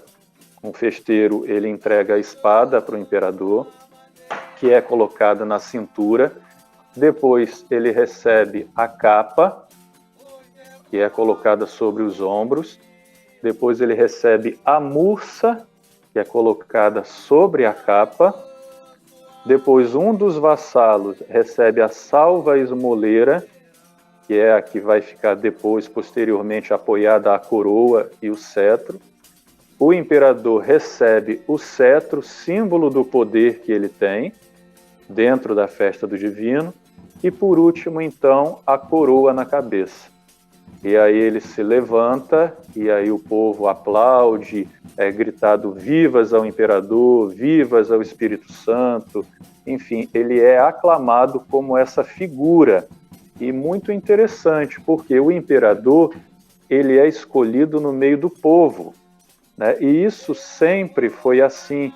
Um festeiro, ele entrega a espada para o imperador, que é colocada na cintura. Depois ele recebe a capa, que é colocada sobre os ombros. Depois ele recebe a mursa, que é colocada sobre a capa. Depois um dos vassalos recebe a salva esmoleira, que é a que vai ficar depois, posteriormente, apoiada à coroa e o cetro. O imperador recebe o cetro, símbolo do poder que ele tem, dentro da festa do Divino. E, por último, então, a coroa na cabeça. E aí ele se levanta, e aí o povo aplaude, gritado vivas ao imperador, vivas ao Espírito Santo. Enfim, ele é aclamado como essa figura. E muito interessante, porque o imperador, ele é escolhido no meio do povo, né? E isso sempre foi assim.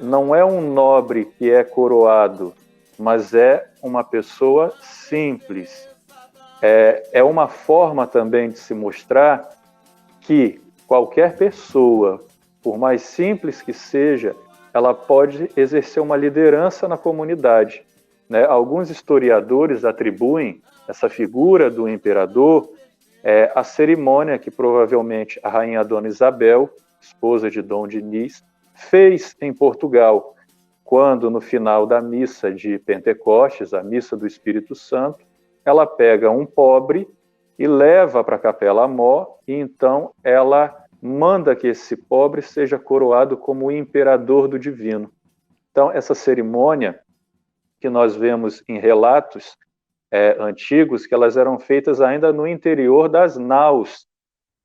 Não é um nobre que é coroado, mas é uma pessoa simples. É uma forma também de se mostrar que qualquer pessoa, por mais simples que seja, ela pode exercer uma liderança na comunidade, né? Alguns historiadores atribuem essa figura do imperador à cerimônia que provavelmente a rainha Dona Isabel, esposa de Dom Dinis, fez em Portugal, quando no final da missa de Pentecostes, a missa do Espírito Santo, ela pega um pobre e leva para a Capela-Mor, e então ela manda que esse pobre seja coroado como o imperador do Divino. Então, essa cerimônia que nós vemos em relatos antigos, que elas eram feitas ainda no interior das naus,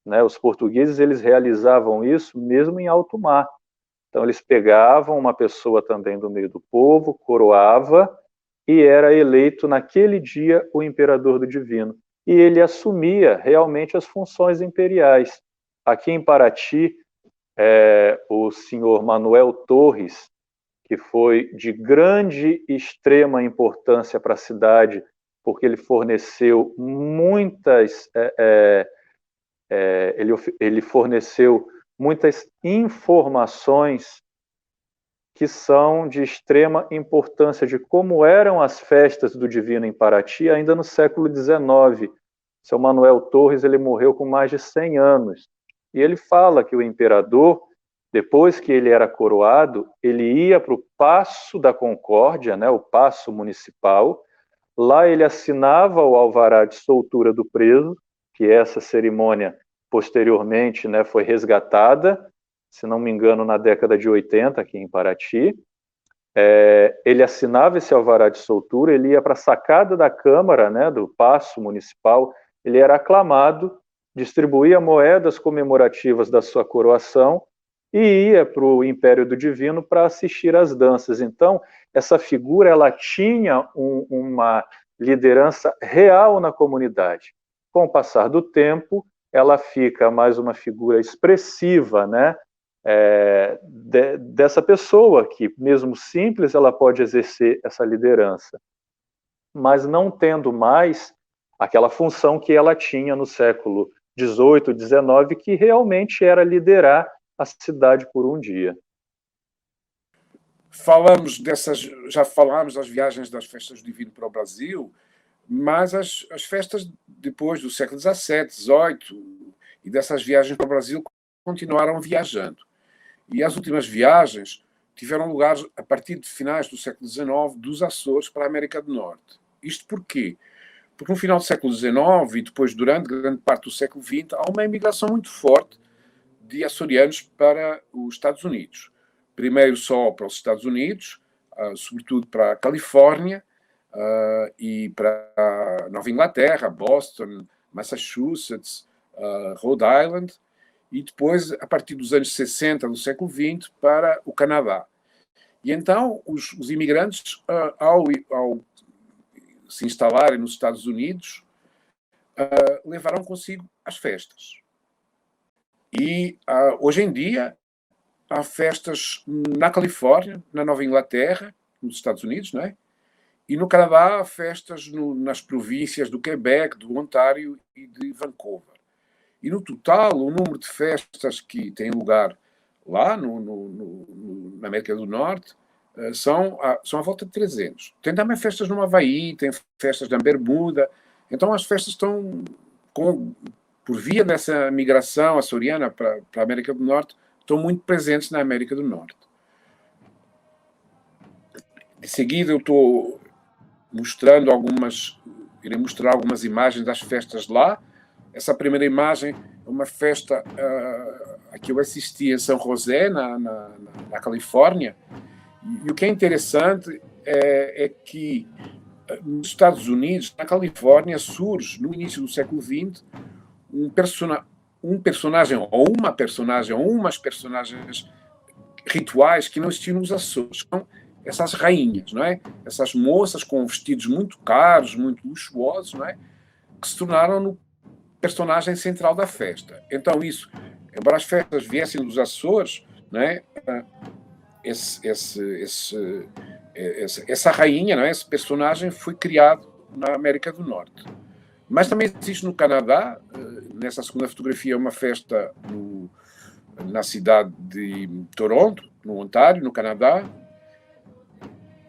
né? Os portugueses, eles realizavam isso mesmo em alto mar. Então, eles pegavam uma pessoa também do meio do povo, coroava, e era eleito naquele dia o imperador do Divino. E ele assumia realmente as funções imperiais. Aqui em Paraty, o senhor Manuel Torres, que foi de grande e extrema importância para a cidade, porque ele forneceu ele forneceu muitas informações que são de extrema importância de como eram as festas do Divino em Paraty ainda no século XIX. Seu Manuel Torres, ele morreu com mais de 100 anos. E ele fala que o imperador, depois que ele era coroado, ele ia para o Paço da Concórdia, né, o Paço Municipal. Lá ele assinava o alvará de soltura do preso, que essa cerimônia posteriormente, né, foi resgatada, se não me engano, na década de 80, aqui em Paraty. Ele assinava esse alvará de soltura, ele ia para a sacada da Câmara, né, do Paço Municipal, ele era aclamado, distribuía moedas comemorativas da sua coroação e ia para o Império do Divino para assistir às danças. Então, essa figura ela tinha uma liderança real na comunidade. Com o passar do tempo, ela fica mais uma figura expressiva, né, dessa pessoa que, mesmo simples, ela pode exercer essa liderança, mas não tendo mais aquela função que ela tinha no século XVIII, XIX, que realmente era liderar a cidade por um dia. Já falámos das viagens das festas do Divino para o Brasil, mas as festas depois do século XVII, XVIII, e dessas viagens para o Brasil continuaram viajando. E as últimas viagens tiveram lugar a partir de finais do século XIX, dos Açores para a América do Norte. Isto porquê? Porque no final do século XIX e depois durante grande parte do século XX há uma imigração muito forte de açorianos para os Estados Unidos. Primeiro só para os Estados Unidos, sobretudo para a Califórnia e para a Nova Inglaterra, Boston, Massachusetts, Rhode Island, e depois, a partir dos anos 60 do século XX, para o Canadá. E então, os imigrantes, ao se instalarem nos Estados Unidos, levaram consigo as festas. E hoje em dia há festas na Califórnia, na Nova Inglaterra, nos Estados Unidos, não é? E no Canadá há festas nas províncias do Quebec, do Ontário e de Vancouver. E no total, o número de festas que têm lugar lá na América do Norte são à volta de 300. Tem também festas no Havaí, tem festas na Bermuda. Então as festas estão, por via dessa migração açoriana para a América do Norte, estão muito presentes na América do Norte. De seguida eu estou irei mostrar algumas imagens das festas lá. Essa primeira imagem é uma festa a que eu assisti em São José, na Califórnia. E o que é interessante é que nos Estados Unidos, na Califórnia, surge, no início do século XX, um personagem, ou umas personagens rituais que não existiam nos Açores. São essas rainhas, não é? Essas moças com vestidos muito caros, muito luxuosos, não é? Que se tornaram no personagem central da festa. Então isso, embora as festas viessem dos Açores, não é? Essa rainha, não é? Esse personagem foi criado na América do Norte. Mas também existe no Canadá, nessa segunda fotografia, uma festa na cidade de Toronto, no Ontário, no Canadá.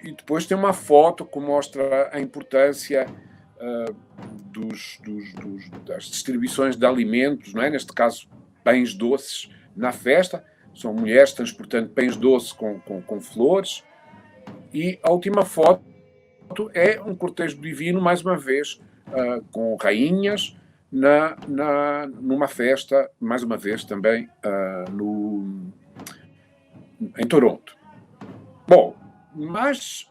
E depois tem uma foto que mostra a importância das distribuições de alimentos, não é? Neste caso, pães doces na festa. São mulheres transportando pães doces com flores. E a última foto é um cortejo divino, mais uma vez, com rainhas, numa festa, mais uma vez também, em Toronto. Bom, mas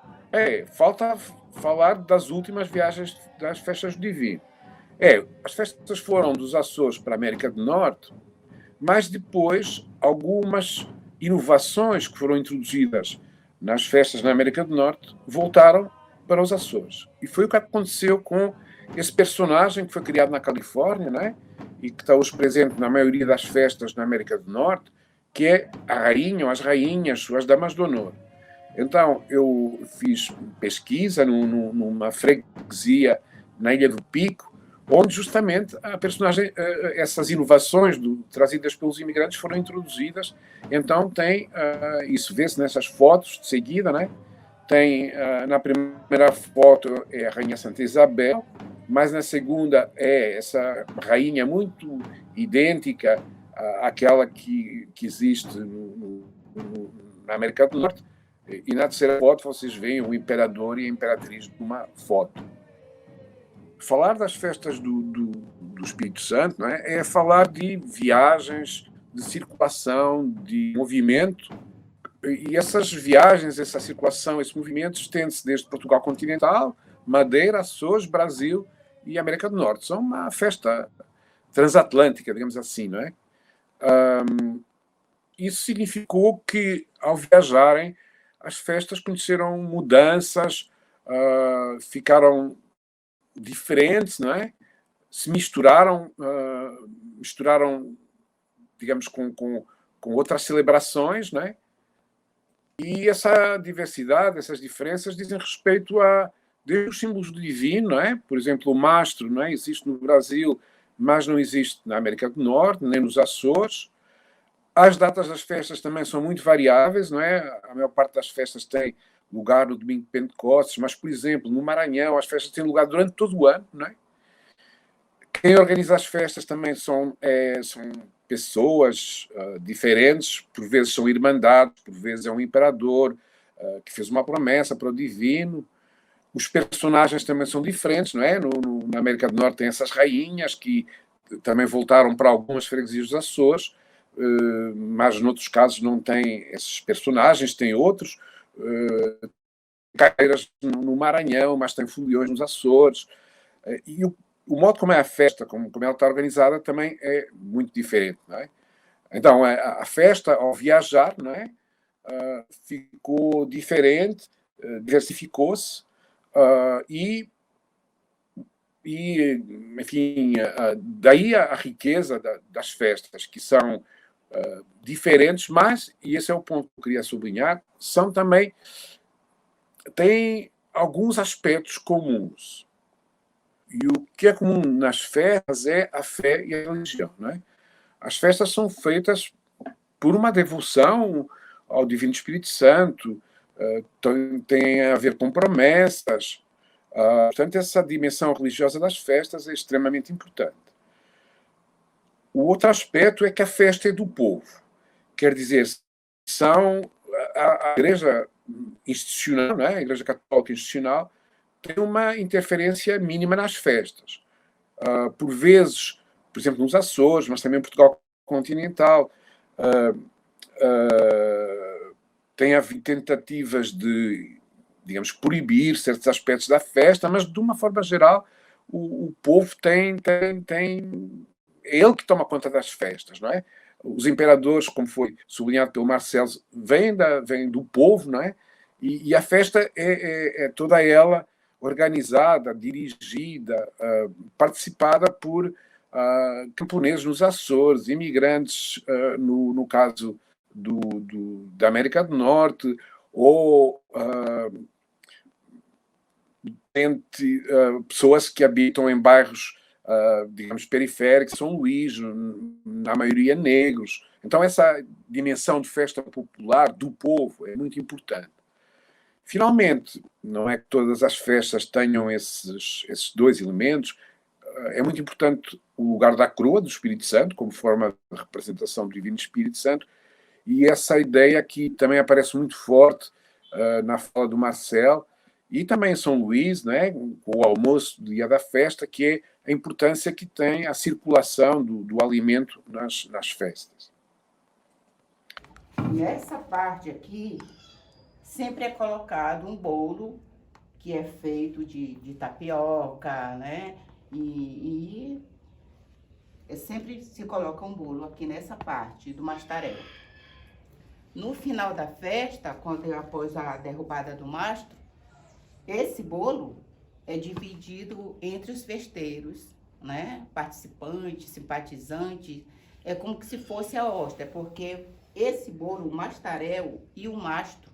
falta falar das últimas viagens das festas do Divino. As festas foram dos Açores para a América do Norte, mas depois algumas inovações que foram introduzidas nas festas na América do Norte voltaram para os Açores. E foi o que aconteceu com esse personagem que foi criado na Califórnia, não é? E que está hoje presente na maioria das festas na América do Norte, que é a rainha ou as rainhas, ou as damas de honor. Então, eu fiz pesquisa numa freguesia na Ilha do Pico, onde justamente a personagem, essas inovações trazidas pelos imigrantes foram introduzidas. Então tem, isso vê-se nessas fotos de seguida, né? Tem, na primeira foto é a Rainha Santa Isabel, mas na segunda é essa rainha muito idêntica àquela que existe na América do Norte. E na terceira foto vocês veem o imperador e a imperatriz numa foto. Falar das festas do Espírito Santo, não é falar de viagens, de circulação, de movimento. E essas viagens, essa circulação, esse movimento estende-se desde Portugal continental, Madeira, Açores, Brasil e América do Norte. São uma festa transatlântica, digamos assim, não é? Isso significou que, ao viajarem, as festas conheceram mudanças, ficaram diferentes, não é? Se misturaram, digamos, com outras celebrações, não é? E essa diversidade, essas diferenças dizem respeito desde os símbolos do divino, não é? Por exemplo, o mastro, não é? Existe no Brasil, mas não existe na América do Norte, nem nos Açores. As datas das festas também são muito variáveis, não é? A maior parte das festas tem lugar no domingo de Pentecostes, mas, por exemplo, no Maranhão, as festas têm lugar durante todo o ano, não é? Quem organiza as festas também são pessoas diferentes, por vezes são irmandades, por vezes é um imperador que fez uma promessa para o divino. Os personagens também são diferentes, não é? Na América do Norte tem essas rainhas que também voltaram para algumas freguesias dos Açores, mas noutros casos não tem esses personagens, tem outros. Caeiras no Maranhão, mas tem foliões nos Açores. E o modo como é a festa, como ela está organizada, também é muito diferente, não é? Então, a festa, ao viajar, não é? Ficou diferente, diversificou-se, enfim, daí a riqueza das festas, que são diferentes, mas, e esse é o ponto que eu queria sublinhar, têm alguns aspectos comuns. E o que é comum nas festas é a fé e a religião, não é? As festas são feitas por uma devoção ao Divino Espírito Santo, tem a ver com promessas. Portanto, essa dimensão religiosa das festas é extremamente importante. O outro aspecto é que a festa é do povo. Quer dizer, a Igreja institucional, não é? A Igreja Católica institucional, tem uma interferência mínima nas festas. Por vezes, por exemplo, nos Açores, mas também em Portugal continental, tem havido tentativas de, digamos, proibir certos aspectos da festa, mas, de uma forma geral, o povo é ele que toma conta das festas, não é? Os imperadores, como foi sublinhado pelo Marcelo, vêm do povo, não é? E a festa é toda ela organizada, dirigida, participada por camponeses nos Açores, imigrantes, no caso da América do Norte, ou pessoas que habitam em bairros, digamos, periféricos, São Luís, na maioria negros. Então, essa dimensão de festa popular do povo é muito importante. Finalmente, não é que todas as festas tenham esses dois elementos. É muito importante o lugar da coroa do Espírito Santo, como forma de representação do Divino Espírito Santo, e essa ideia que também aparece muito forte na fala do Marcel, e também em São Luís, né, o almoço do dia da festa, que é a importância que tem a circulação do alimento nas festas. E essa parte aqui, sempre é colocado um bolo que é feito de tapioca, né? E sempre se coloca um bolo aqui nessa parte do mastarel. No final da festa, após a derrubada do mastro, esse bolo é dividido entre os festeiros, né? Participantes, simpatizantes, é como se fosse a hóstia, porque esse bolo, o mastarel e o mastro,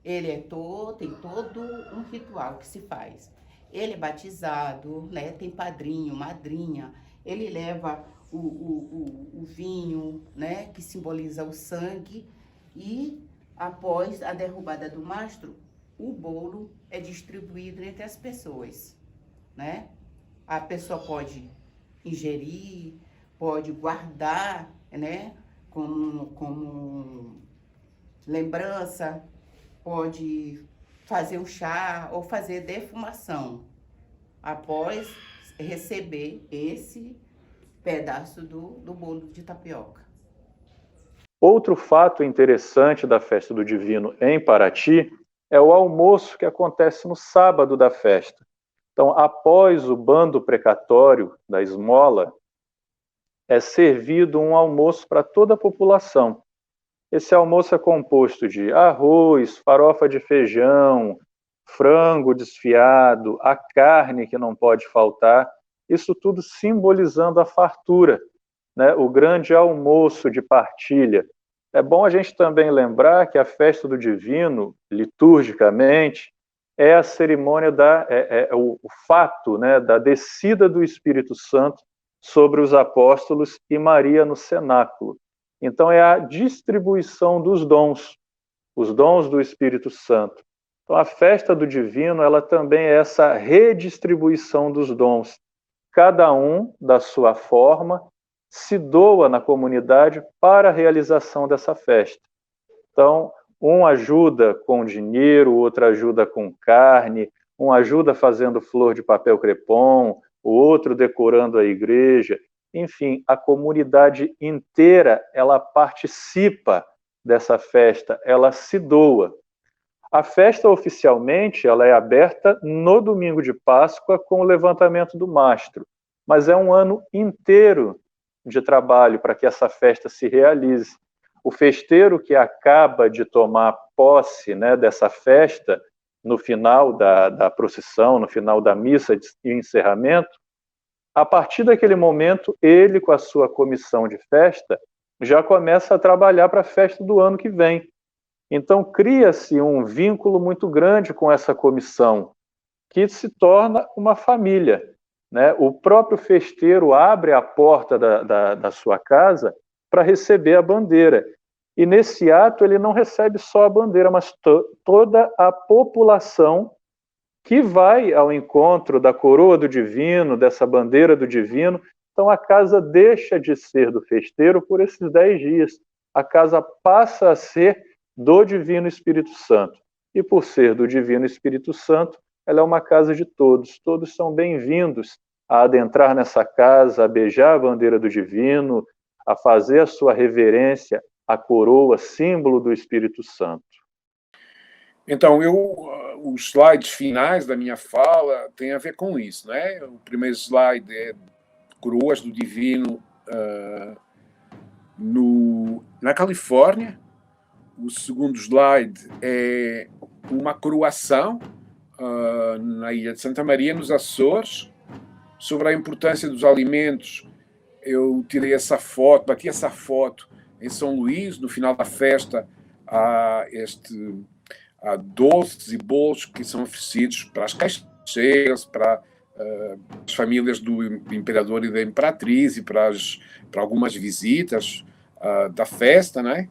tem todo um ritual que se faz. ele é batizado, né? Tem padrinho, madrinha, ele leva o vinho, né? Que simboliza o sangue, e após a derrubada do mastro, o bolo é distribuído entre as pessoas, né? A pessoa pode ingerir, pode guardar, né? Como lembrança, pode fazer o chá ou fazer defumação após receber esse pedaço do bolo de tapioca. Outro fato interessante da festa do Divino em Paraty é o almoço que acontece no sábado da festa. Então, após o bando precatório da esmola, é servido um almoço para toda a população. Esse almoço é composto de arroz, farofa de feijão, frango desfiado, a carne que não pode faltar, isso tudo simbolizando a fartura, né? O grande almoço de partilha. É bom a gente também lembrar que a festa do Divino, liturgicamente, é a cerimônia o fato, né, da descida do Espírito Santo sobre os apóstolos e Maria no cenáculo. Então é a distribuição dos dons, os dons do Espírito Santo. Então a festa do Divino, ela também é essa redistribuição dos dons. Cada um, da sua forma, se doa na comunidade para a realização dessa festa. Então, um ajuda com dinheiro, o outro ajuda com carne, um ajuda fazendo flor de papel crepom, o outro decorando a igreja. Enfim, a comunidade inteira, ela participa dessa festa, ela se doa. A festa, oficialmente, ela é aberta no domingo de Páscoa com o levantamento do mastro, mas é um ano inteiro de trabalho para que essa festa se realize. O festeiro que acaba de tomar posse, né, dessa festa, no final da procissão, no final da missa de encerramento, a partir daquele momento, ele, com a sua comissão de festa, já começa a trabalhar para a festa do ano que vem. Então, cria-se um vínculo muito grande com essa comissão, que se torna uma família, né? O próprio festeiro abre a porta da sua casa para receber a bandeira. E nesse ato ele não recebe só a bandeira, mas toda a população que vai ao encontro da coroa do divino, dessa bandeira do divino. Então a casa deixa de ser do festeiro por esses 10 dias. A casa passa a ser do Divino Espírito Santo. E por ser do Divino Espírito Santo, ela é uma casa de todos. Todos são bem-vindos a adentrar nessa casa, a beijar a bandeira do divino, a fazer a sua reverência à coroa, símbolo do Espírito Santo. Então, os slides finais da minha fala têm a ver com isso, né? O primeiro slide é coroas do divino na Califórnia. O segundo slide é uma coroação na Ilha de Santa Maria, nos Açores. Sobre a importância dos alimentos, eu tirei essa foto, bati essa foto em São Luís. No final da festa, há doces e bolos que são oferecidos para as caixeiras, para as famílias do imperador e da imperatriz e para algumas visitas da festa, né?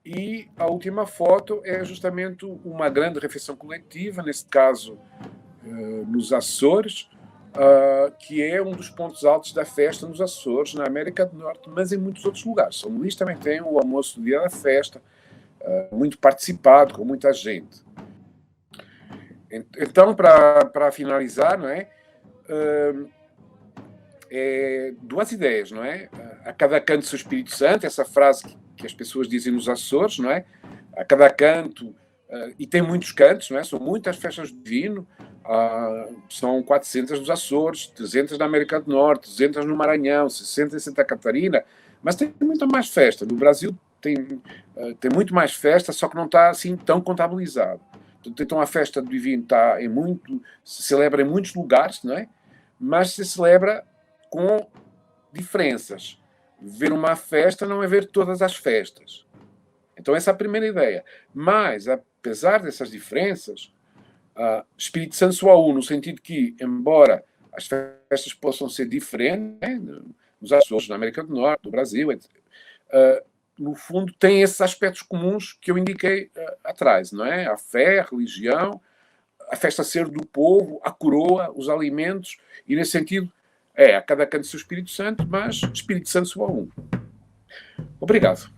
E a última foto é justamente uma grande refeição coletiva, nesse caso nos Açores, que é um dos pontos altos da festa nos Açores, na América do Norte, mas em muitos outros lugares. São Luís também tem o almoço do dia da festa, muito participado, com muita gente. Então, para finalizar, não é? Duas ideias, não é? A cada canto seu Espírito Santo, essa frase que as pessoas dizem nos Açores, não é? A cada canto, e tem muitos cantos, não é? São muitas festas do divino, são 400 nos Açores, 300 na América do Norte, 200 no Maranhão, 60 em Santa Catarina, mas tem muita mais festa. No Brasil tem muito mais festa, só que não está assim tão contabilizado. Então a festa do divino se celebra em muitos lugares, não é? Mas se celebra com diferenças. Ver uma festa não é ver todas as festas. Então essa é a primeira ideia. Mas, apesar dessas diferenças, Espírito Santo só há um, no sentido que, embora as festas possam ser diferentes, né, nos Açores, na América do Norte, no Brasil, etc., no fundo, tem esses aspectos comuns que eu indiquei atrás, não é? A fé, a religião, a festa ser do povo, a coroa, os alimentos, e nesse sentido, a cada canto seu Espírito Santo, mas Espírito Santo só há um. Obrigado.